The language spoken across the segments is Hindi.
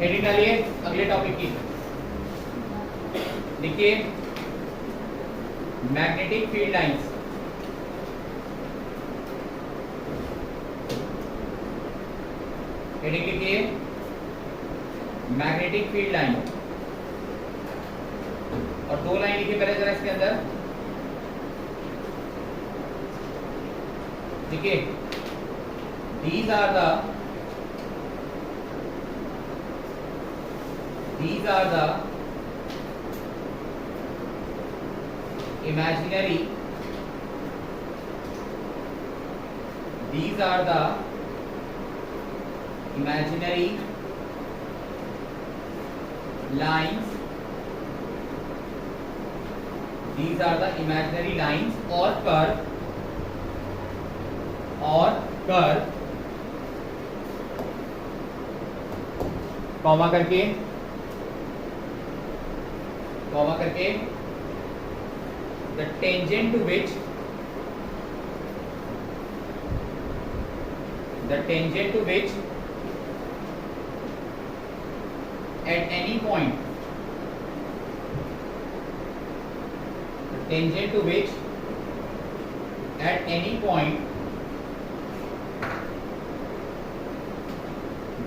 हेडिंग डालिए अगले टॉपिक की। देखिए मैग्नेटिक फील्ड लाइंस। हेडिंग लिखिए मैग्नेटिक फील्ड लाइन, और दो लाइन लिखिए पहले जरा इसके अंदर। देखिए these are the imaginary lines, these are the imaginary lines or curve comma करके the tangent to which at any point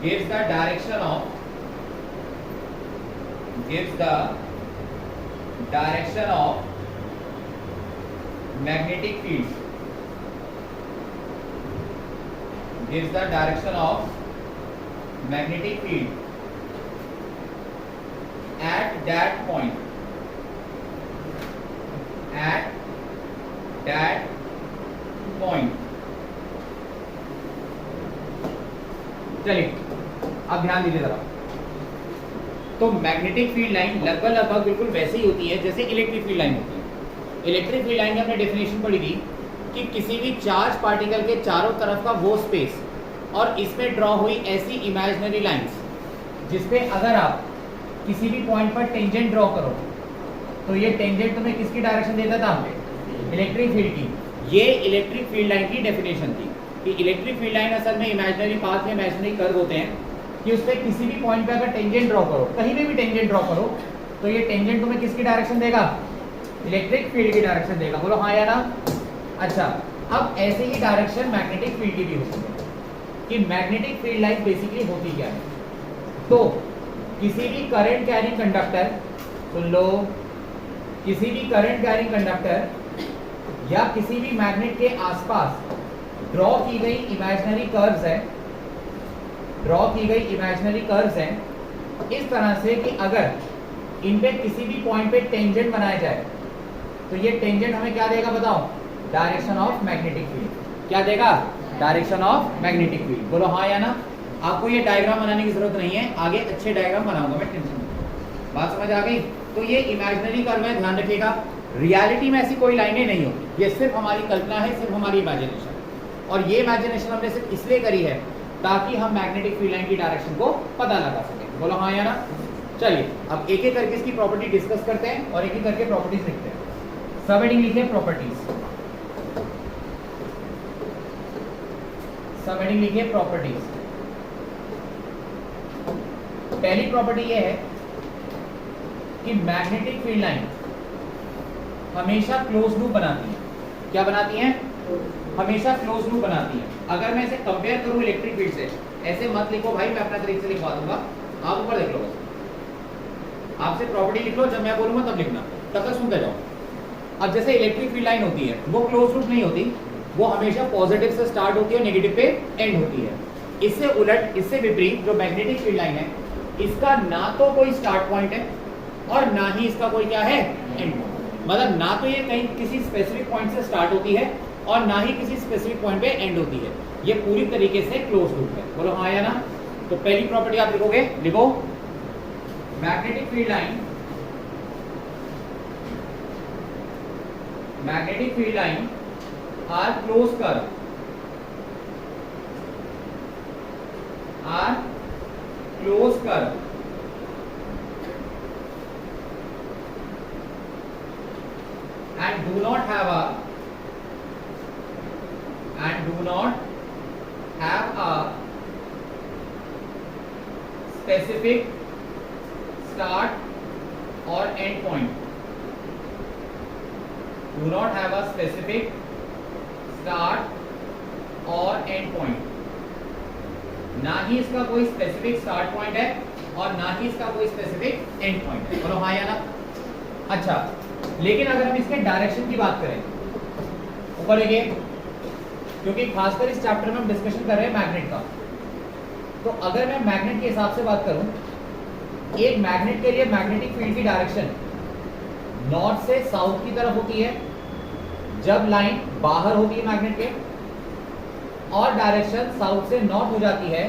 gives the direction of magnetic field, at that point, चलिए अब ध्यान दीजिए जरा। तो मैग्नेटिक फील्ड लाइन लगभग बिल्कुल वैसे ही होती है जैसे इलेक्ट्रिक फील्ड लाइन होती है। इलेक्ट्रिक फील्ड लाइन की हमने डेफिनेशन पढ़ी थी कि किसी भी चार्ज पार्टिकल के चारों तरफ का वो स्पेस और इसमें ड्रॉ हुई ऐसी इमेजिनरी लाइंस जिसपे अगर आप किसी भी पॉइंट पर टेंजेंट ड्रॉ करो तो ये टेंजेंट तुम्हें किसकी डायरेक्शन देता था? इलेक्ट्रिक फील्ड की। ये इलेक्ट्रिक फील्ड लाइन की डेफिनेशन थी कि इलेक्ट्रिक फील्ड लाइन असल में इमेजिनरी पाथ या इमेजिनरी कर्व होते हैं कि उस पर किसी भी पॉइंट पे अगर टेंजेंट ड्रॉ करो, कहीं पे भी टेंजेंट ड्रॉ करो, तो ये टेंजेंट तुम्हें किसकी डायरेक्शन देगा? इलेक्ट्रिक फील्ड की डायरेक्शन देगा। बोलो हाँ या ना। अच्छा, अब ऐसे ही डायरेक्शन मैग्नेटिक फील्ड की भी होती है कि मैग्नेटिक फील्ड लाइन बेसिकली होती क्या है। तो किसी भी करंट कैरिंग कंडक्टर, सुन लो, किसी भी करंट कैरिंग कंडक्टर या किसी भी मैग्नेट के आसपास ड्रॉ की गई इमेजिनरी कर्व्स हैं इस तरह से कि अगर इन पे किसी भी पॉइंट पे टेंजेंट बनाया जाए तो ये टेंजेंट हमें क्या देगा बताओ? Direction of magnetic field. क्या देगा? Direction of magnetic field. बोलो हाँ या ना। आपको ये डायग्राम बनाने की जरूरत नहीं है, आगे अच्छे डायग्राम बनाऊंगा मैं, टेंशन नहीं। बात समझ आ गई? तो ये इमेजिनरी कर्व है, ध्यान रखिएगा। रियलिटी में ऐसी कोई लाइनें नहीं होती, ये सिर्फ हमारी कल्पना है, सिर्फ हमारी इमेजिनेशन। और ये इमेजिनेशन हमने सिर्फ इसलिए करी है ताकि हम मैग्नेटिक फील्ड लाइन की डायरेक्शन को पता लगा सकें। बोलो हाँ या ना। चलिए अब एक एक करके इसकी प्रॉपर्टी डिस्कस करते हैं और एक एक करके प्रॉपर्टीज लिखते हैं। सब हेडिंग लिखिए प्रॉपर्टीज। सब हेडिंग लिखिए प्रॉपर्टीज। पहली प्रॉपर्टी ये है कि मैग्नेटिक फील्ड लाइन हमेशा क्लोज लूप बनाती है। क्या बनाती है? हमेशा क्लोज लूप बनाती है। अगर मैं इसे कंपेयर करूं इलेक्ट्रिक फील्ड से, ऐसे मत लिखो भाई, मैं अपना तरीके से लिखवा दूंगा, आप ऊपर देख लो बस। आपसे प्रॉपर्टी लिख लो, जब मैं बोलूंगा तब लिखना, तब तक सुनते जाओ। अब जैसे इलेक्ट्रिक फील्ड लाइन होती है वो क्लोज लूप नहीं होती, वो हमेशा पॉजिटिव से स्टार्ट होती है, नेगेटिव पे एंड होती है। इससे उलट, इससे विपरीत जो मैग्नेटिक फील्ड लाइन है, इसका ना तो कोई स्टार्ट पॉइंट है और ना ही इसका कोई क्या है? And point. मतलब ना तो ये कहीं किसी स्पेसिफिक पॉइंट से स्टार्ट होती है और ना ही किसी स्पेसिफिक पॉइंट पे एंड होती है। ये पूरी तरीके से क्लोज लूप है। बोलो हाँ या ना। तो पहली प्रॉपर्टी आप लिखोगे, लिखो magnetic field line are close curve and do not have a specific start or end point. Do not have a specific start or end point. ना ही इसका कोई स्पेसिफिक स्टार्ट पॉइंट है और ना ही इसका कोई स्पेसिफिक एंड पॉइंट है। बोलो हाँ या ना। अच्छा, लेकिन अगर हम इसके डायरेक्शन की बात करें, ऊपर देखिए, क्योंकि खासकर इस चैप्टर में हम डिस्कशन कर रहे हैं मैग्नेट का, तो अगर मैं मैग्नेट के हिसाब से बात करूं, एक मैग्नेट के लिए मैग्नेटिक फील्ड की डायरेक्शन नॉर्थ से साउथ की तरफ होती है जब लाइन बाहर होती है मैग्नेट के, और डायरेक्शन साउथ से नॉर्थ हो जाती है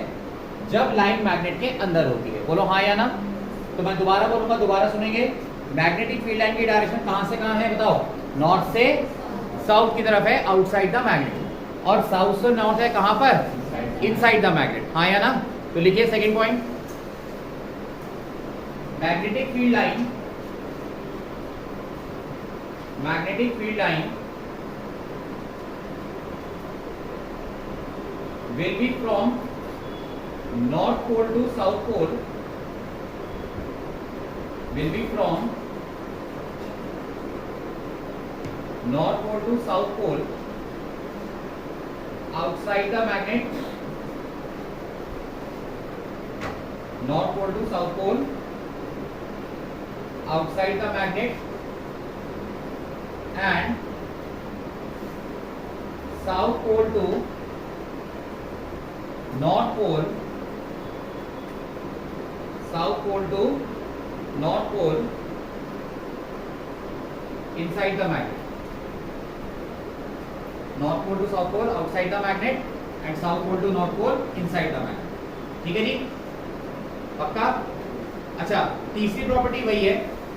जब लाइन मैग्नेट के अंदर होती है। बोलो हाँ या ना। तो मैं दोबारा बोलूंगा, दोबारा सुनेंगे। मैग्नेटिक फील्ड लाइन की डायरेक्शन कहां से कहां है बताओ? नॉर्थ से साउथ की तरफ है, आउटसाइड द मैग्नेट, और साउथ से नॉर्थ है कहां पर? Inside the magnet. हाँ या ना। तो लिखिए second point, magnetic field line, magnetic field line will be from north pole to south pole, will be from north pole to south pole outside the magnet, north pole to south pole outside the magnet, and south pole to north pole, south pole to north pole inside the magnet, north pole to south pole outside the magnet and south pole to north pole inside the magnet। ठीक है जी, पक्का? अच्छा, तीसरी प्रॉपर्टी वही है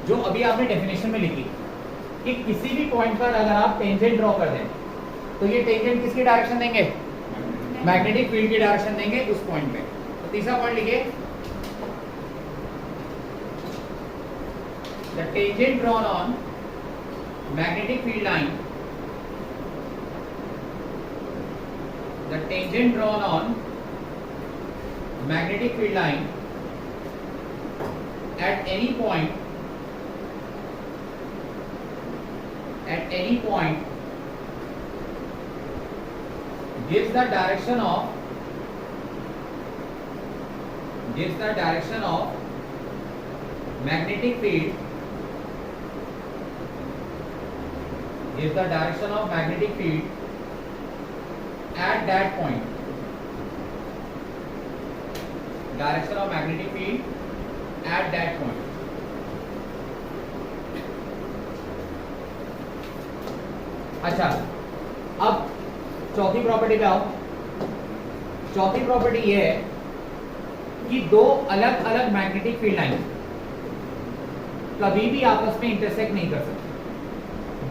जो अभी आपने डेफिनेशन में लिखी कि किसी भी पॉइंट पर अगर आप टेंजेंट ड्रॉ कर दें तो ये टेंजेंट किसकी डायरेक्शन देंगे? मैग्नेटिक फील्ड की डायरेक्शन देंगे उस पॉइंट पे। तो तीसरा पॉइंट लिखिए, the tangent drawn on magnetic field line, the tangent drawn on magnetic field line at any point, at any point gives the direction of magnetic field, gives the direction of magnetic field at that point, direction of magnetic field at that point। अच्छा, अब चौथी प्रॉपर्टी पे आओ। चौथी प्रॉपर्टी ये है कि दो अलग अलग मैग्नेटिक फील्ड लाइन कभी भी आपस में इंटरसेक्ट नहीं कर सकती।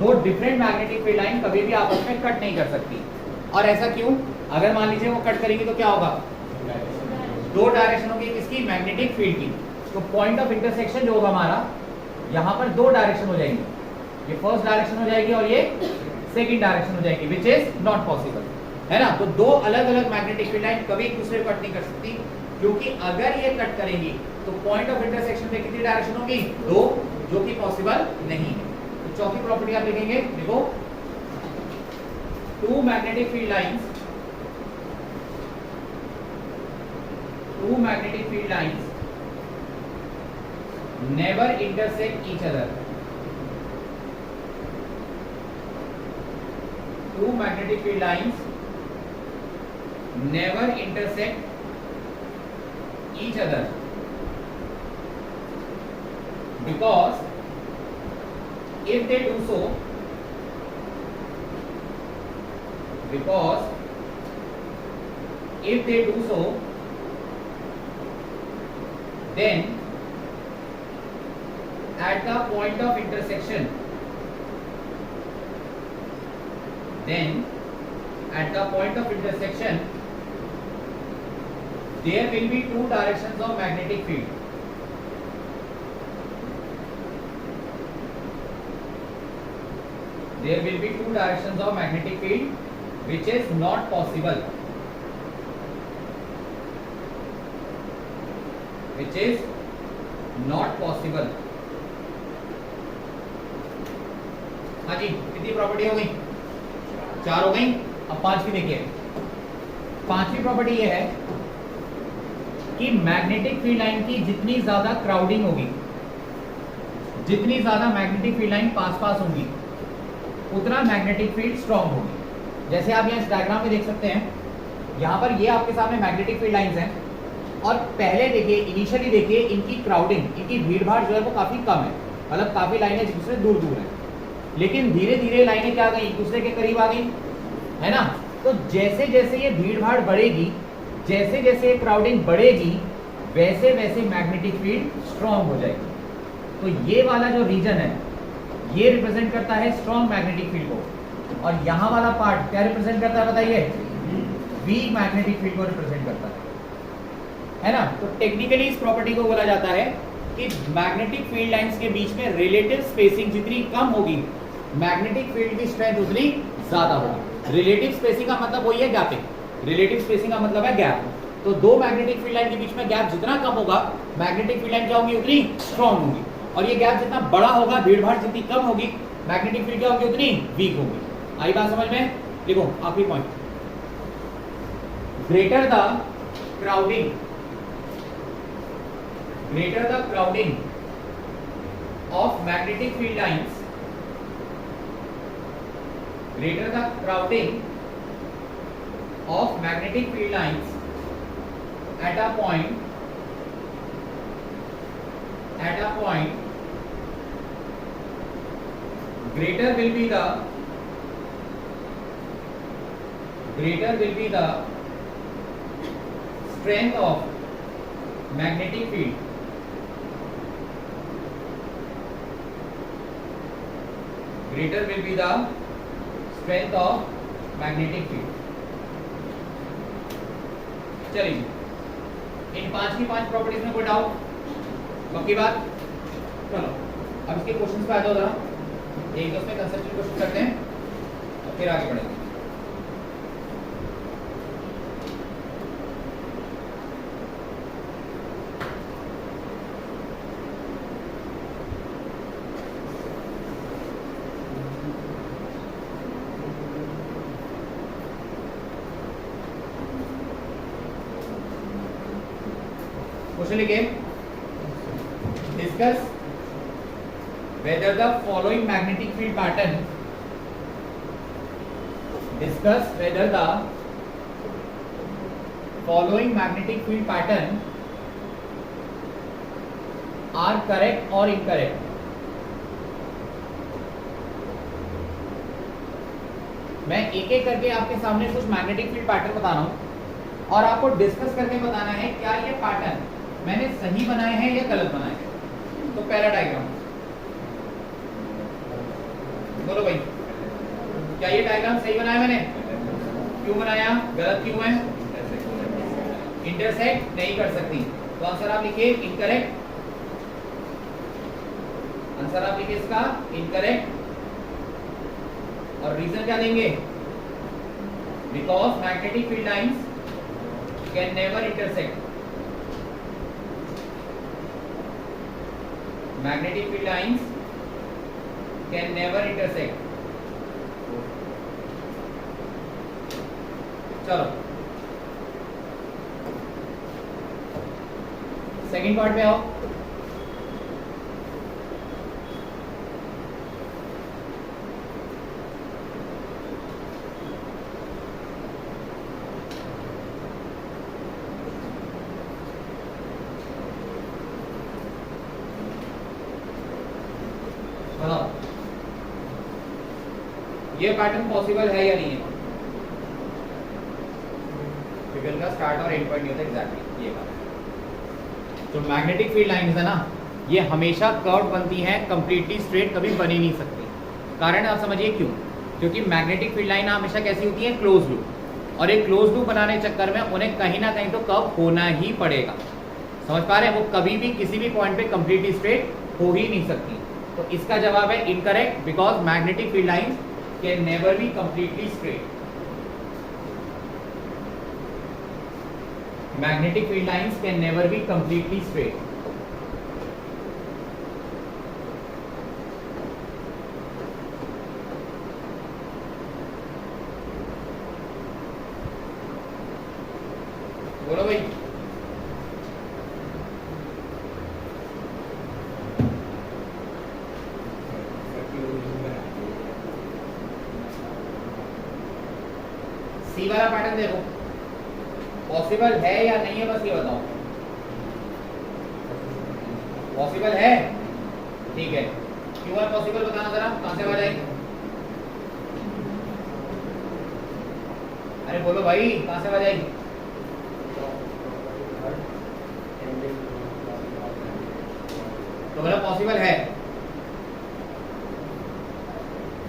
दो डिफरेंट मैग्नेटिक फील्ड लाइन कभी भी आपस में कट नहीं कर सकती। और ऐसा क्यों? अगर मान लीजिए वो कट करेंगे तो क्या होगा? दो डायरेक्शन होगी किसकी? मैग्नेटिक फील्ड की। तो पॉइंट ऑफ इंटरसेक्शन जो होगा हमारा, यहां पर दो डायरेक्शन हो जाएंगी, ये फर्स्ट डायरेक्शन हो जाएगी और ये सेकंड डायरेक्शन हो जाएगी, विच इज नॉट पॉसिबल, है ना। तो दो अलग अलग मैग्नेटिक फील्ड लाइन कभी एक दूसरे को कट नहीं कर सकती, क्योंकि अगर ये कट करेंगी तो पॉइंट ऑफ इंटरसेक्शन पे कितनी डायरेक्शन होगी? दो, जो कि पॉसिबल नहीं है। तो चौथी प्रॉपर्टी आप लिखेंगे, देखो, two magnetic field lines, two magnetic field lines never intersect each other, two magnetic field lines never intersect each other because if they do so, then at the point of intersection, there will be two directions of magnetic field, which is not possible, which is not possible। हाँ जी, कितनी प्रॉपर्टी हो गई? 4 हो गई। अब 5वीं देखिए। 5वीं प्रॉपर्टी ये है कि मैग्नेटिक फील्ड लाइन की जितनी ज्यादा क्राउडिंग होगी, जितनी ज्यादा मैग्नेटिक फील्ड लाइन पास होगी, उतना मैग्नेटिक फील्ड स्ट्रांग होगी। जैसे आप यहाँ इस डायग्राम में देख सकते हैं, यहाँ पर ये आपके सामने मैग्नेटिक फील्ड लाइंस हैं और पहले देखिए, इनिशियली देखिए, इनकी क्राउडिंग, इनकी भीड़ भाड़ जो है वो काफी कम है, मतलब काफी लाइनें एक दूसरे दूर दूर हैं, लेकिन धीरे धीरे लाइनें क्या आ गई, एक दूसरे के करीब आ गई, है ना। तो जैसे जैसे ये भीड़ भाड़ बढ़ेगी, जैसे जैसे क्राउडिंग बढ़ेगी, वैसे वैसे मैग्नेटिक फील्ड स्ट्रांग हो जाएगी। तो ये वाला जो रीजन है ये रिप्रेजेंट करता है स्ट्रांग मैग्नेटिक फील्ड को, और यहाँ वाला पार्ट क्या रिप्रेजेंट करता है बताइए? वीक मैग्नेटिक फील्ड को रिप्रेजेंट करता है ना। तो टेक्निकली इस प्रॉपर्टी को बोला जाता है कि मैग्नेटिक फील्ड लाइंस के बीच में रिलेटिव स्पेसिंग जितनी कम होगी, मैग्नेटिक फील्ड की स्ट्रेंथ उतनी ज्यादा होगी। रिलेटिव स्पेसिंग का मतलब वही है गैपिंग। रिलेटिव स्पेसिंग का मतलब है गैप। तो दो मैग्नेटिक फील्ड लाइन के बीच में गैप जितना कम होगा, मैग्नेटिक फील्ड लाइन क्या होगी, उतनी स्ट्रांग होगी। और ये गैप जितना बड़ा होगा, भीड़ भाड़ जितनी कम होगी, मैग्नेटिक फील्ड क्या होगी, उतनी वीक होगी। आई बात समझ में? देखो आखिरी point, greater the crowding, greater the crowding of magnetic field lines, greater the crowding of magnetic field lines at a point, greater will be the strength of magnetic field, greater will be the strength of magnetic field। चलिए, इन 5 की 5 प्रॉपर्टीज में कोई डाउट? पक्की बात? चलो अब इसके क्वेश्चंस पे आ जाओ जरा, एक दो में कंसेप्चुअल क्वेश्चन करते हैं और फिर आगे बढ़ेंगे। क्वेश्चन लिखिए, discuss whether the following magnetic field pattern, discuss whether the following magnetic field pattern are correct or incorrect। मैं एक एक करके आपके सामने कुछ मैग्नेटिक फील्ड पैटर्न बता रहा हूं और आपको डिस्कस करके बताना है क्या ये पैटर्न मैंने सही बनाए हैं या गलत बनाए हैं। तो पहला डायग्राम बोलो भाई, क्या ये डायग्राम सही बनाया मैंने? क्यों बनाया? गलत क्यों है? इंटरसेक्ट नहीं कर सकती। तो आंसर आप लिखिए इनकरेक्ट, आंसर आप लिखिए इसका इनकरेक्ट, और रीजन क्या देंगे? Because magnetic field lines can never intersect, magnetic field lines can never intersect। चलो सेकंड पार्ट पे आओ। ये पैटर्न पॉसिबल है या नहीं है? फिगर का स्टार्ट और एंड पॉइंट नहीं होता एग्जैक्टली ये बात। जो मैग्नेटिक फील्ड लाइंस है ना, ये हमेशा कर्व बनती हैं, कंप्लीटली स्ट्रेट कभी बनी नहीं सकती। कारण आप समझिए क्यों? क्योंकि मैग्नेटिक फील्ड लाइन हमेशा कैसी होती है? क्लोज लूप, और एक क्लोज लूप बनाने के चक्कर में उन्हें कहीं ना कहीं तो कर्व होना ही पड़ेगा। समझ पा रहे हैं? वो कभी भी किसी भी पॉइंट पे कंप्लीटली स्ट्रेट हो ही नहीं सकती। तो इसका जवाब है incorrect, because magnetic field lines can never be completely straight। Magnetic field lines can never be completely straight. बोलो भाई। सी वाला पैटर्न देखो, पॉसिबल है या नहीं है, बस ये बताओ। पॉसिबल है, ठीक है। क्यों है पॉसिबल बताना जरा, कहां से आ जाएगी? अरे बोलो भाई, कहां से आ जाएगी? तो मतलब पॉसिबल है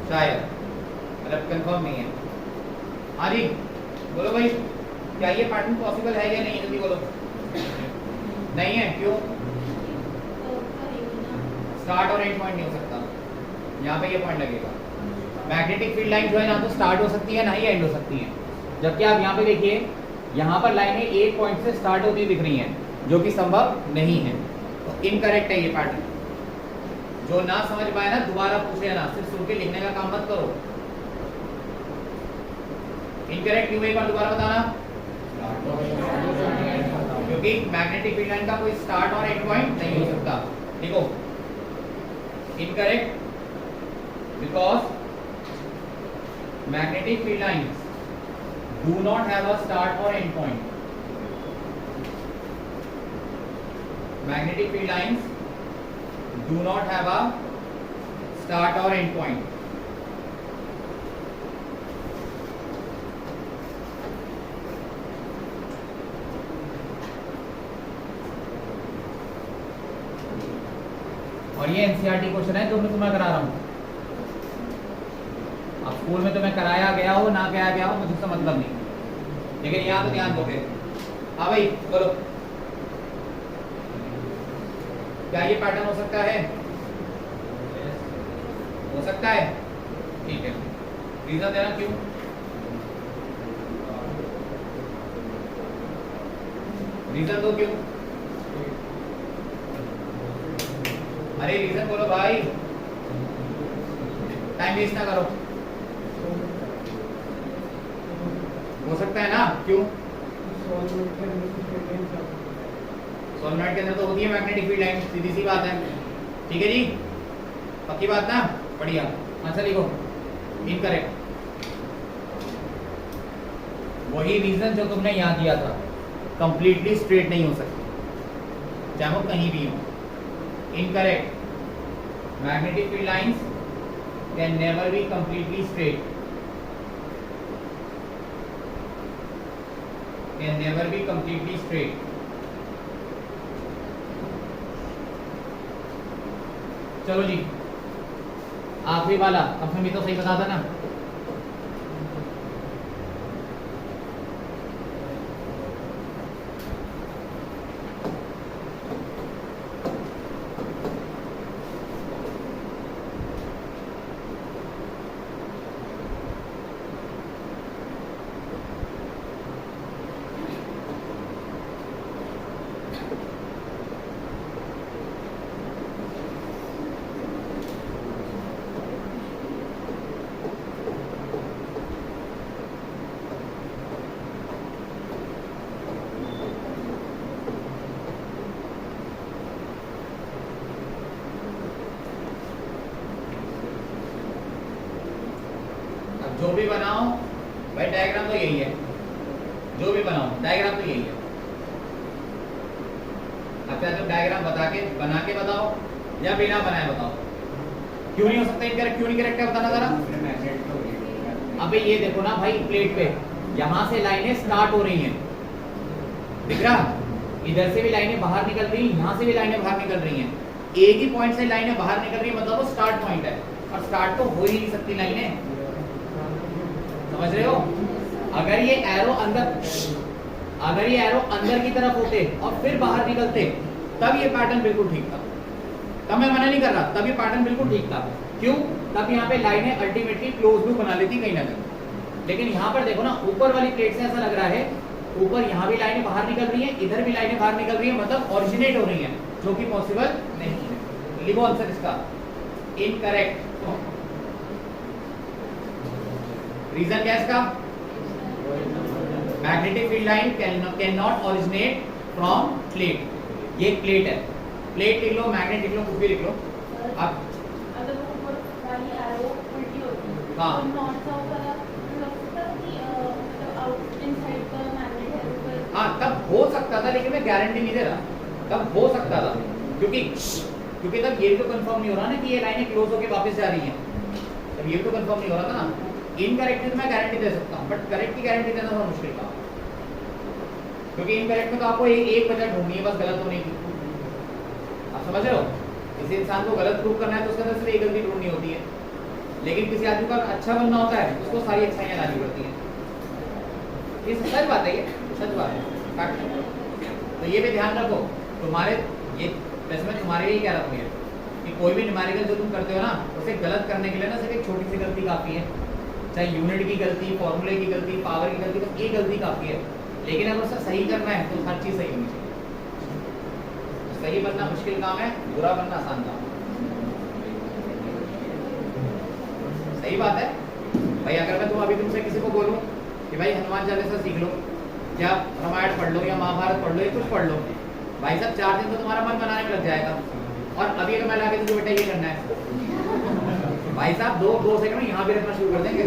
शायद, मतलब कंफर्म नहीं है। हाँ जी बोलो भाई, क्या ये पैटर्न पॉसिबल है या नहीं? जल्दी बोलो। नहीं है, क्यों? स्टार्ट और एंड पॉइंट नहीं हो सकता, यहाँ पे ये पॉइंट लगेगा। मैग्नेटिक फील्ड लाइन जो है ना तो स्टार्ट हो सकती है ना ही एंड हो सकती है। जबकि आप यहाँ पे देखिए, यहाँ पर लाइनें एक पॉइंट से स्टार्ट होती दिख रही हैं, जो कि संभव नहीं है। तो इनकरेक्ट है ये पैटर्न। जो ना समझ पाए ना दोबारा पूछे ना, सिर्फ सुन के लिखने का काम मत करो। इनकरेक्ट क्यों, एक बार दोबारा बताना। क्योंकि मैग्नेटिक फील्ड लाइन का कोई स्टार्ट और एंड पॉइंट नहीं हो सकता। देखो, incorrect because magnetic field lines do not have a start or end point. Magnetic field lines do not have a start or end point. और ये एनसीईआरटी क्वेश्चन है जो मैं तुम्हें करा रहा हूं। अब स्कूल में तुम्हें कराया गया हो ना कराया गया हो मुझे उससे मतलब नहीं, लेकिन यहाँ तो ध्यान दोगे। हाँ भाई बोलो, क्या ये पैटर्न हो सकता है? हो सकता है, ठीक है। रीजन देना क्यों? रीजन दो क्यों। अरे रीजन बोलो भाई, टाइम वेस्ट ना करो। हो सकता है ना, क्यों? सोलनॉइड के अंदर तो होती है मैग्नेटिक फील्ड लाइन, सीधी सी बात है। ठीक है जी, पक्की बात ना? बढ़िया, आंसर लिखो। इनकरेक्ट। वही रीजन जो तुमने यहाँ दिया था, कंप्लीटली स्ट्रेट नहीं हो सकती चाहे वो कहीं भी हो। Incorrect. Magnetic field lines can never be completely straight, can never be completely straight. चलो जी, आखिरी वाला, अब हमें तो सही बता था ना। जो भी बनाओ भाई, डायग्राम तो यही है। जो भी बनाओ डायग्राम तो यही है। अच्छा, तो डायग्राम बना के बताओ या बिना बनाए बताओ। क्यों नहीं हो सकता इनकरेक्ट? क्यों नहीं करेक्ट है बताना जरा। अबे ये देखो ना भाई, प्लेट पे यहाँ से लाइनें स्टार्ट हो रही हैं, दिख रहा? इधर से भी लाइनें बाहर निकल रही हैं, यहाँ से भी लाइनें बाहर निकल रही हैं। एक ही पॉइंट से लाइनें बाहर निकल रही है, मतलब वो स्टार्ट पॉइंट है, और स्टार्ट तो हो ही नहीं सकती लाइनें। समझ रहे हो? अगर ये एरो अंदर की तरफ होते और फिर बाहर निकलते, तब ये पैटर्न बिल्कुल ठीक था। तब मैं मना नहीं कर रहा, तब ये पैटर्न बिल्कुल ठीक था। क्यों? तब यहाँ पे लाइनें अल्टीमेटली क्लोज लूप बना लेती कहीं ना कहीं। लेकिन यहाँ पर देखो ना, ऊपर वाली प्लेट से ऐसा लग रहा है ऊपर यहाँ भी लाइनें बाहर निकल रही हैं, इधर भी लाइनें बाहर निकल रही हैं, मतलब ओरिजिनेट हो रही हैं, जो कि पॉसिबल नहीं है। लिखो आंसर इसका इनकरेक्ट। रीजन क्या है इसका? Magnetic field line can not originate from plate. ये एक प्लेट है, प्लेट लिख लो, मैग्नेट लिख लो, कुछ भी लिख लो आप। हाँ हाँ, तब हो सकता था, लेकिन मैं गारंटी नहीं दे रहा, तब हो सकता था, क्योंकि तब ये तो कंफर्म नहीं हो रहा ना कि ये लाइनें क्लोज होके वापस जा रही हैं, तब ये तो कंफर्म नहीं हो रहा था ना। इनकरेक्ट मैं गारंटी दे सकता हूँ, बट करेक्ट की गारंटी देना थोड़ा मुश्किल काम, क्योंकि इनकरेक्ट में तो आपको एक वजह ढूंढनी है, बस गलत होने की। आप समझ रहे हो? किसी इंसान को गलत प्रूव करना है तो उसके अंदर सिर्फ एक गलती ढूंढनी होती है, लेकिन किसी आदमी का अच्छा बनना होता है उसको सारी अच्छाइयाँ लानी पड़ती हैं। ये सच बात है, ये सच बात है, फैक्ट है। तो ये भी ध्यान रखो, तुम्हारे ये वैसे मैं तुम्हारे लिए कह रहा हूँ कि कोई भी न्यूमेरिकल जो तुम करते हो ना, उसे गलत करने के लिए ना सिर्फ एक छोटी सी गलती काफ़ी है, चाहे यूनिट की गलती, फॉर्मूले की गलती, पावर की गलती, बस एक गलती काफ़ी है। लेकिन अगर उसे सही करना है तो हर चीज़ सही होनी चाहिए। सही बनना मुश्किल काम है, बुरा बनना आसान काम है। सही बात है भाई। अगर मैं अभी तुमसे किसी को बोलूं कि भाई हनुमान चालीसा सीख लो, या रामायण पढ़ लो, या महाभारत पढ़ लो, या कुछ पढ़ लो, भाई साहब 4 दिन तो तुम्हारा मन बनाने में लग जाएगा। और अभी अगर मैं लाके तुझे बेटा ये करना है, भाई साहब 2 सेकंड में यहाँ भी रखना शुरू कर देंगे।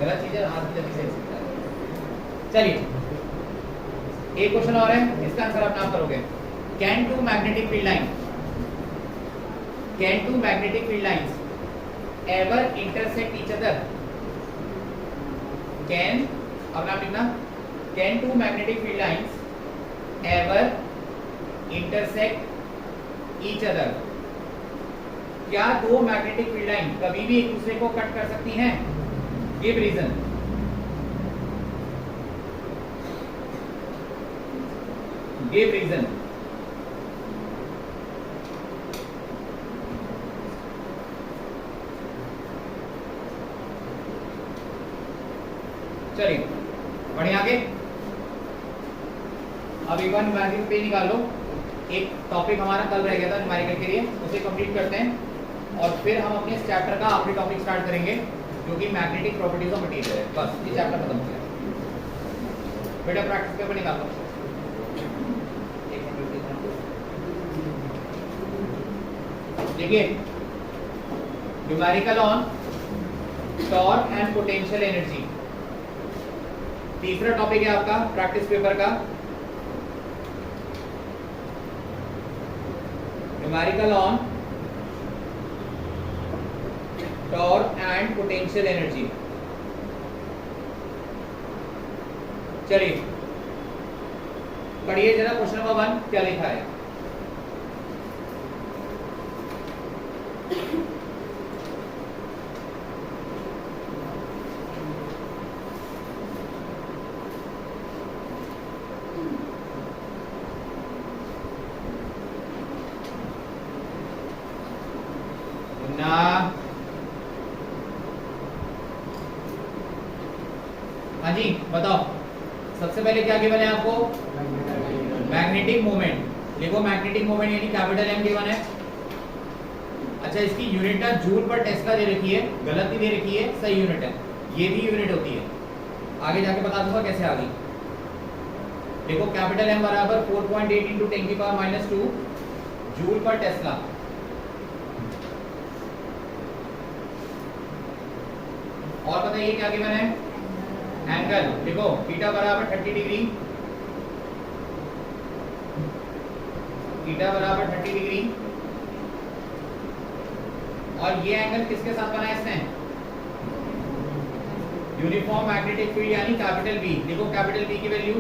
गलत चीजें हाथ में जल्दी से सीखता है। चलिए एक क्वेश्चन और है, इसका आंसर आप नाम करोगे। Can two magnetic field lines ever intersect each other? Can, अब नाम लिखना, can two magnetic field lines ever intersect each other? क्या दो मैग्नेटिक फील्ड लाइन कभी भी एक दूसरे को कट कर सकती हैं? Give reason. Give reason. चलिए बढ़िया आगे। अब एक बार न्यूमेरिकल पे निकाल लो। एक टॉपिक हमारा कल रह गया था न्यूमेरिकल के लिए, उसे कंप्लीट करते हैं और फिर हम अपने इस चैप्टर का आखिरी टॉपिक स्टार्ट करेंगे जो कि मैग्नेटिक प्रॉपर्टीज ऑफ मटेरियल है। बस ये चैप्टर खत्म हो गया। बेटा प्रैक्टिस पेपर निकाल लो। देखिए numerical on torque and potential energy, तीसरा टॉपिक है आपका प्रैक्टिस पेपर का। Numerical on torque and potential energy. चलिए पढ़िए जरा क्वेश्चन नंबर 1 क्या लिखा है। हाँ जी बताओ, सबसे पहले क्या गिवन है आपको? Magnetic moment. लिखो मैग्नेटिक मोमेंट यानी कैपिटल एम गिवन है। अच्छा इसकी यूनिट ना जूल पर टेस्ला दे रखी है, गलत नहीं दे रखी है, सही यूनिट है, ये भी यूनिट होती है। आगे जाके बता दूंगा कैसे आ गई। देखो कैपिटल एम बराबर 4.8 इंटू 10⁻⁻2 जूल पर टेस्ला। और बताइए क्या गिवन है? एंगल देखो थीटा बराबर 30 डिग्री, थीटा बराबर 30 डिग्री। और ये एंगल किसके साथ बना है इसने? यूनिफॉर्म मैग्नेटिक फील्ड यानी कैपिटल बी। देखो कैपिटल बी की वैल्यू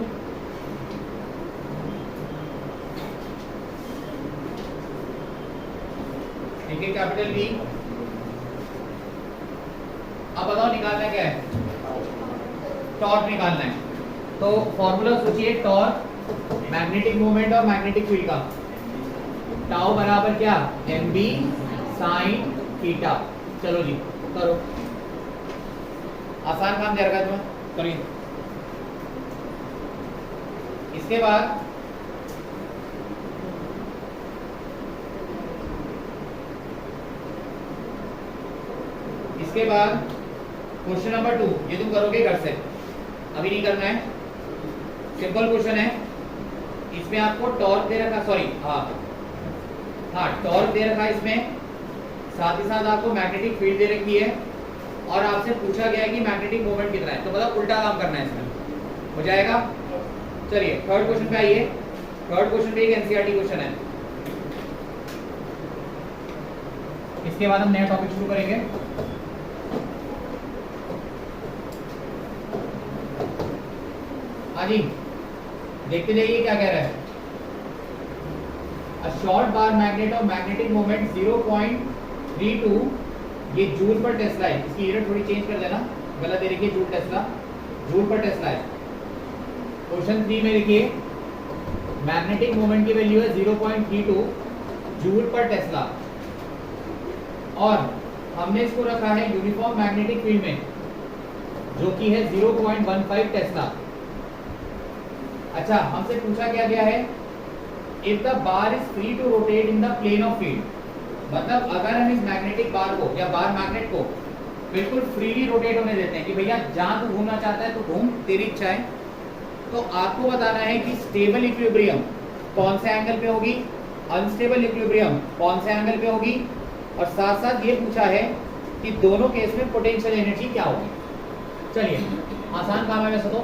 ठीक है, कैपिटल बी। अब बताओ निकालना क्या है? टॉर्क निकालना है। तो फॉर्मूला सोचिए टॉर्क मैग्नेटिक मोमेंट और मैग्नेटिक फील्ड का। टाउ बराबर क्या? mb sin theta. चलो जी करो, आसान काम दे रखा है तुम्हें, करिए। इसके बाद क्वेश्चन नंबर 2, ये तुम करोगे घर से, अभी नहीं करना है, सिंपल क्वेश्चन है। इसमें आपको टॉर्क दे रखा, सॉरी टॉर्क दे रखा है इसमें, साथ ही साथ आपको मैग्नेटिक फील्ड दे रखी है और आपसे पूछा गया है कि मैग्नेटिक मोमेंट कितना है, तो मतलब उल्टा काम करना है इसमें, हो जाएगा। चलिए थर्ड क्वेश्चन पे आइए। थर्ड क्वेश्चन पे एक एनसीईआरटी क्वेश्चन है, इसके बाद हम नया टॉपिक शुरू करेंगे। हाँ जी, देखते जाइए क्या कह रहा है। A short bar magnet of magnetic moment 0.32, ये जूल पर टेस्ला है, इसकी यूनिट थोड़ी चेंज कर देना, गलत दे रखी है जूल टेस्ला, जूल पर टेस्ला है। क्वेश्चन 3 में देखिए मैग्नेटिक मोमेंट की वैल्यू है 0.32 जूल पर टेस्ला और हमने इसको रखा है यूनिफॉर्म मैग्नेटिक फील्ड में जो कि है 0.15 टेस्ला। अच्छा, हमसे पूछा क्या गया है, if the bar is free to rotate in the plane of field, मतलब अगर हम इस मैग्नेटिक बार को या बार मैग्नेट को बिल्कुल फ्रीली रोटेट होने देते हैं कि भैया जहां तू घूमना चाहता है तो घूम, तेरी इच्छा है, तो आपको बताना है कि स्टेबल इक्विलिब्रियम कौन से एंगल पे होगी, अनस्टेबल इक्विलिब्रियम कौन से एंगल पे होगी, और साथ साथ ये पूछा है कि दोनों केस में पोटेंशियल एनर्जी क्या होगी। चलिए आसान काम है वैसे तो।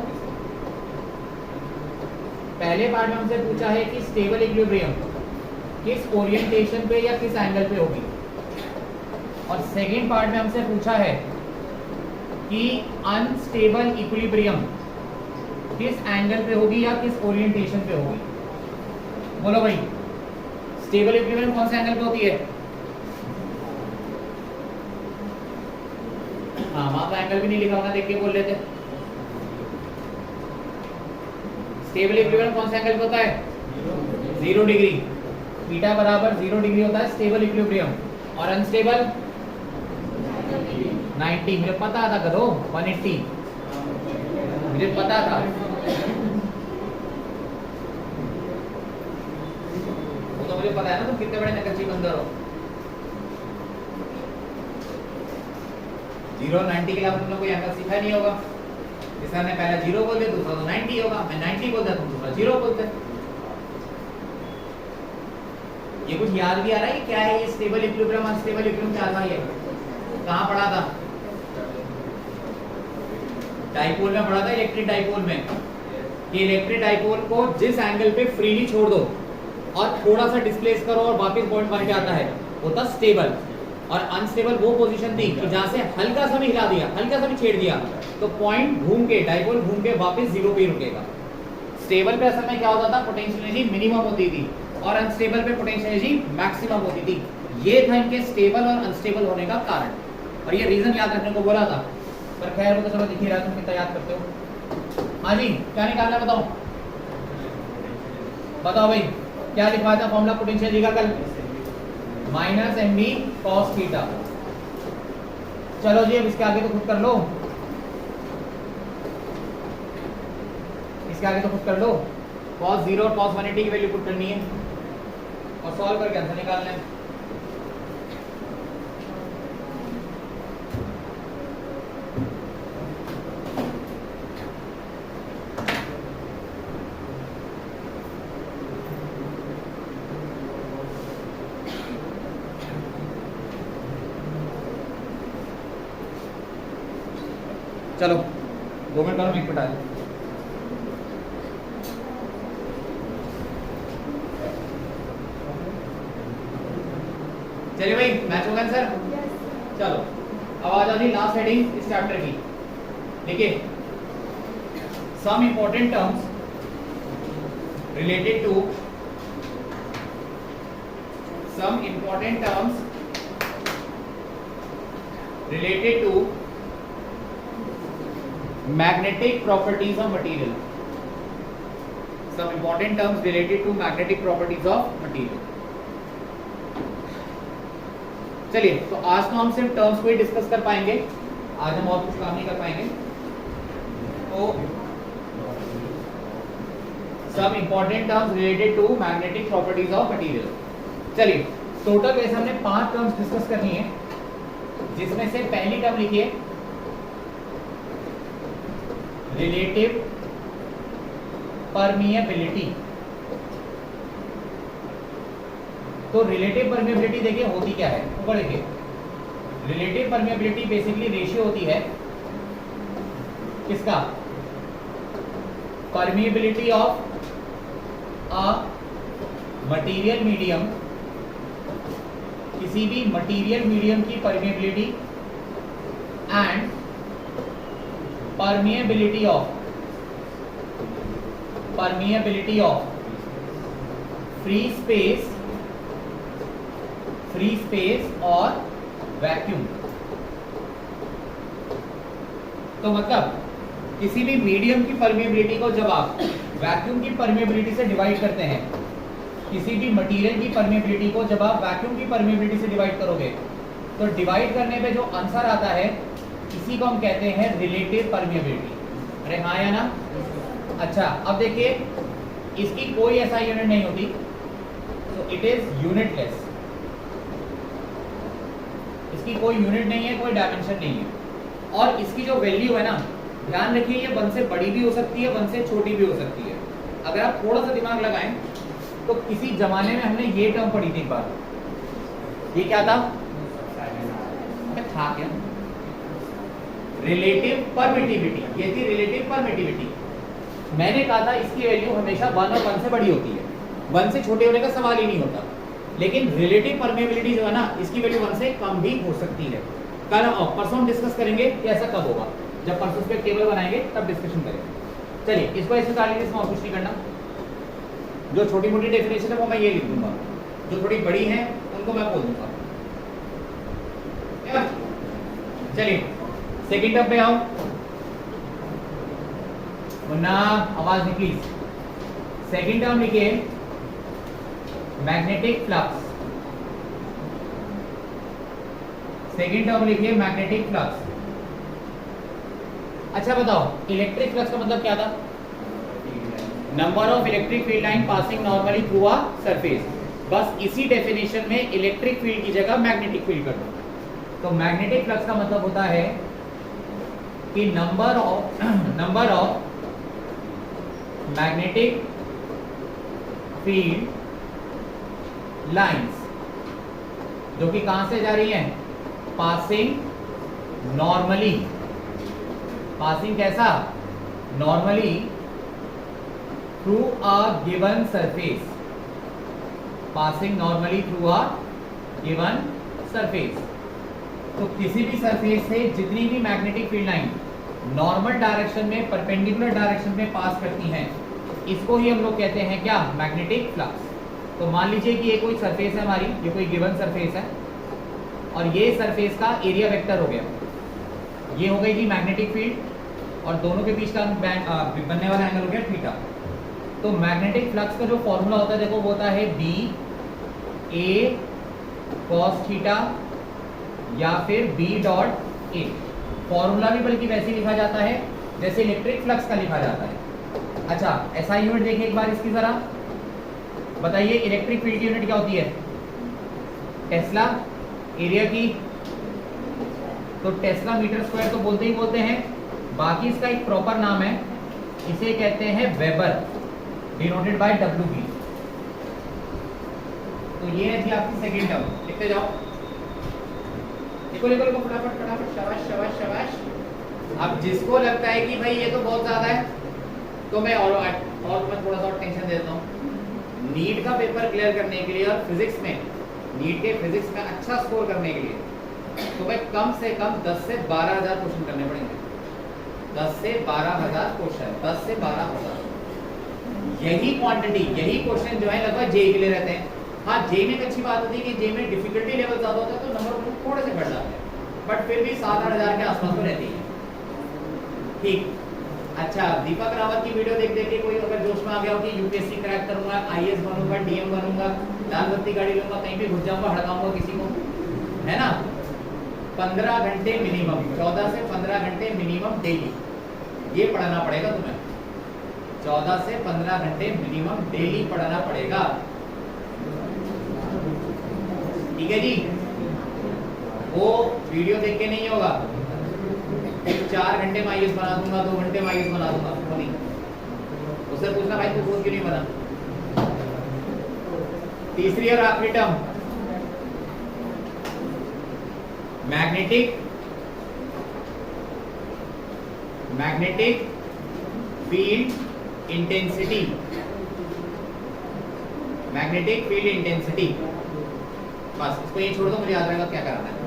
पहले पार्ट में हमसे पूछा है कि स्टेबल इक्विलिब्रियम किस ओरिएंटेशन पे या किस एंगल पे होगी, और सेकेंड पार्ट में हमसे पूछा है कि अनस्टेबल इक्विलिब्रियम किस एंगल पे होगी या किस ओरिएंटेशन पे होगी। बोलो भाई, स्टेबल इक्विलिब्रियम कौन से एंगल पे होती है? हाँ, वहां तो एंगल भी नहीं लिखा होना, देख के बोल लेते। स्टेबल इक्विलिब्रियम कौन से एंगल पे होता है? 0 डिग्री, बीटा बराबर 0 डिग्री होता है स्टेबल इक्विलिब्रियम, और अनस्टेबल 90। मुझे पता था करो 180, मुझे पता था। वो तो मुझे पता है ना, तुम कितने बड़े नकच्ची बंदर हो। 0 90 के अलावा तुम लोग कोई एंगल सीखा नहीं होगा। जिसने ने पहला 0 बोल दिया, दूसरा तो 90 होगा, मैं 90 बोलता तुम दूसरा 0 बोलते। ये कुछ याद भी आ रहा है क्या है ये स्टेबल इक्विलिब्रियम, अनस्टेबल इक्विलिब्रियम क्या था, ये कहाँ पढ़ा था? डाइपोल में पढ़ा था, इलेक्ट्रिक डाइपोल में, कि इलेक्ट्रिक डाइपोल को जिस एंगल पे फ्रीली छोड़ दो और थोड़ा सा डिस्प्लेस करो और वापस पॉइंट वन पे आता है, वो था स्टेबल। और अनस्टेबल वो पोजीशन थी कि जहां से हल्का सा भी हिला दिया, हल्का सा भी छेड़ दिया, तो पॉइंट घूम के, डाइपोल घूम के वापस 0 पे रुकेगा। स्टेबल पे असल में क्या होता था, पोटेंशियल एनर्जी मिनिमम होती थी, और अनस्टेबल पे पोटेंशियल एनर्जी मैक्सिमम होती थी। ये था इनके स्टेबल और अनस्टेबल होने का कारण, और ये रीजन याद रखने को बोला था, पर खैर वो तो चलो दिख ही रहा है, तुम कितना याद करते हो। हाँ जी, क्या निकालना है बताओ, बताओ भाई, क्या लिखा था फॉर्मूला पोटेंशियल एनर्जी का कल? -mv cos theta. चलो जी, अब इसके आगे तो खुद कर लो, इसके आगे तो खुद कर लो। cos 0 और cos 180 की वैल्यू पुट करनी है और सॉल्व करके आंसर निकालना है। चलो 2 मिनट करो, मिनट डाल। चलिए भाई, मैच हो गया सर। चलो अब आ जाओ जी लास्ट हेडिंग इस चैप्टर की। देखिए, some important terms related to magnetic properties of material. Some important terms related to magnetic properties of material. चलिए, तो आज तो हम सिर्फ टर्म्स को ही डिस्कस कर पाएंगे, आज हम और कुछ काम नहीं कर पाएंगे। तो some important terms related to magnetic properties of material. चलिए टोटल वैसे हमने 5 टर्म्स डिस्कस करनी है, जिसमें से पहली टर्म लिखिए रिलेटिव परमिएबिलिटी। तो रिलेटिव परमिएबिलिटी देखिए होती क्या है, ऊपर देखिए। रिलेटिव परमिएबिलिटी बेसिकली रेशियो होती है किसका, permeability of a material medium, किसी भी मटेरियल मीडियम की permeability and permeability of free space और वैक्यूम। तो मतलब किसी भी मीडियम की परमिएबिलिटी को जब आप वैक्यूम की परमिएबिलिटी से डिवाइड करते हैं, किसी भी मटेरियल की परमिएबिलिटी को जब आप वैक्यूम की परमिएबिलिटी से डिवाइड करोगे, तो डिवाइड करने पे जो आंसर आता है इसी को हम कहते हैं रिलेटिव परमिएबिलिटी। अरे हाँ या ना? अच्छा अब देखिए, इसकी कोई ऐसा यूनिट नहीं होती, तो इट इज यूनिटलेस। इसकी कोई यूनिट नहीं है, कोई डायमेंशन नहीं है। और इसकी जो वैल्यू है ना, ध्यान रखिए, ये 1 से बड़ी भी हो सकती है, 1 से छोटी भी हो सकती है। अगर आप थोड़ा सा दिमाग लगाएं तो किसी जमाने में हमने ये टर्म पढ़ी थी एक बार, ये क्या था, था क्या, रिलेटिव परमिटिविटी। ये थी रिलेटिव परमिटिविटी। मैंने कहा था इसकी वैल्यू हमेशा 1 और 1 से बड़ी होती है, 1 से छोटे होने का सवाल ही नहीं होता। लेकिन रिलेटिव परमिएबिलिटी जो है ना, इसकी वैल्यू 1 से कम भी हो सकती है। कल परसों डिस्कस करेंगे कि ऐसा कब होगा, जब परसों पे टेबल बनाएंगे तब डिस्कशन करेंगे। चलिए इसको ऐसे निकाल लीजिए, इसमें और कुछ नहीं करना। जो छोटी मोटी डेफिनेशन है वो मैं ये लिख दूंगा, जो थोड़ी बड़ी है उनको मैं बोल दूंगा। चलिए सेकंड टर्म पे आओ, वरना आवाज नहीं प्लीज। सेकंड टर्म लिखिए मैग्नेटिक फ्लक्स। सेकंड टर्म लिखिए मैग्नेटिक फ्लक्स। अच्छा बताओ, इलेक्ट्रिक फ्लक्स का मतलब क्या था, number of electric field line passing normally through a surface. बस इसी डेफिनेशन में इलेक्ट्रिक फील्ड की जगह मैग्नेटिक फील्ड कर दो। तो मैग्नेटिक फ्लक्स का मतलब होता है कि number of magnetic field lines जो कि कहां से जा रही हैं, पासिंग नॉर्मली। पासिंग कैसा, normally through a given surface. Passing normally through a given surface. तो किसी भी सरफेस से जितनी भी magnetic field line normal direction में, परपेंडिकुलर डायरेक्शन में पास करती हैं, इसको ही हम लोग कहते हैं क्या, मैग्नेटिक फ्लक्स। तो मान लीजिए कि ये कोई सरफेस है हमारी, ये कोई गिवन सरफेस है, और ये सरफेस का एरिया वेक्टर हो गया, ये हो गई जी मैग्नेटिक फील्ड, और दोनों के बीच का बनने वाला एंगल हो गया थीटा। तो मैग्नेटिक फ्लक्स का जो फॉर्मूला होता है देखो, वो होता है बी ए कॉस थीटा या फिर बी डॉट ए। फॉर्मूला भी बल्कि वैसे लिखा जाता है जैसे इलेक्ट्रिक फ्लक्स का लिखा जाता है। अच्छा ऐसा यूनिट देखिए एक बार इसकी जरा, बताइए इलेक्ट्रिक फील्ड की यूनिट क्या होती है, टेस्ला। एरिया की तो टेस्ला मीटर स्क्वायर तो बोलते ही बोलते हैं, बाकी इसका एक प्रॉपर नाम है, इसे कहते हैं वेबर, डिनोटेड बाय डब्ल्यू। तो ये है जी आपकी सेकंड टर्म, लिखते जाओ, लिखो लिखो लिखो फटाफट फटाफट, शाबाश शाबाश शाबाश। अब जिसको लगता है कि भाई ये तो बहुत ज्यादा है, तो मैं और मैं थोड़ा सा और टेंशन देता हूँ। नीट का पेपर क्लियर करने के लिए और फिजिक्स में, नीट के फिजिक्स में अच्छा स्कोर करने के लिए तो भाई कम से कम 10 से 12,000 क्वेश्चन करने पड़ेंगे। 10 से 12,000 क्वेश्चन, 10 से 12,000, यही क्वांटिटी, यही क्वेश्चन जो है लगभग जेई के लिए रहते हैं। हाँ जेई में एक अच्छी बात होती है कि जेई में डिफिकल्टी लेवल ज्यादा होता है तो नंबर थोड़े से बढ़ जाते हैं, बट फिर भी 7-8 हज़ार के आसपास तो रहती है। ठीक, अच्छा दीपक रावत की वीडियो देख देख के कोई अगर जोश में आ गया हो कि यूपीएससी क्रैक करूंगा, आईएएस बनूंगा, डीएम बनूंगा, लाल बत्ती गाड़ी लूंगा, कहीं भी घुस जाऊंगा, हड़काऊंगा किसी को, है ना। 15 घंटे मिनिमम, 14 से 15 घंटे मिनिमम डेली ये पढ़ना पड़ेगा तुम्हें। 14 से 15 घंटे मिनिमम डेली पढ़ना पड़ेगा। ठीक है जी, वो वीडियो देख के नहीं होगा 4 घंटे में आईएएस बना दूंगा, 2 घंटे में आईएएस बना दूंगा, वो नहीं। उससे पूछना भाई तू खुद क्यों नहीं बना। तीसरी और आखिरी term magnetic field intensity. Magnetic field intensity, बस इसको ये छोड़ दो, मुझे याद रहेगा क्या कराना है।